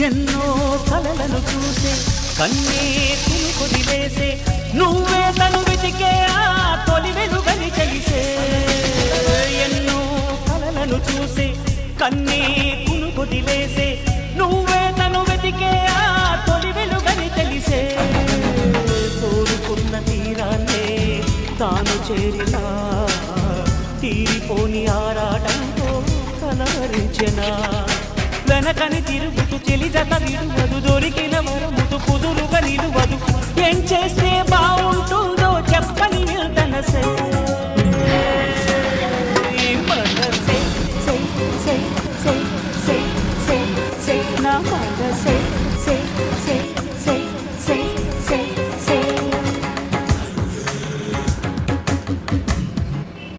ఎన్నో కలలను చూసే కన్నే కొదిలేసే నువ్వే తను వెతికే ఆ తొలి వెలుగని తెలిసే ఎన్నో కలలను చూసే కన్నే కొదిలేసే నువ్వే తను వెతికే ఆ తొలి వెలుగని తెలిసే కోరుకున్న తీరాన్నే తాను చేరినా తీరిపోని ఆరాటంతో కలవరించెనా వెనకని తిరుగుతూ చెలిజత విడువదు దొరికిన వరముదు కుదురుగా నిలువదు ఏం చేస్తే బాగుంటుందో చెప్పని నిల్దనసే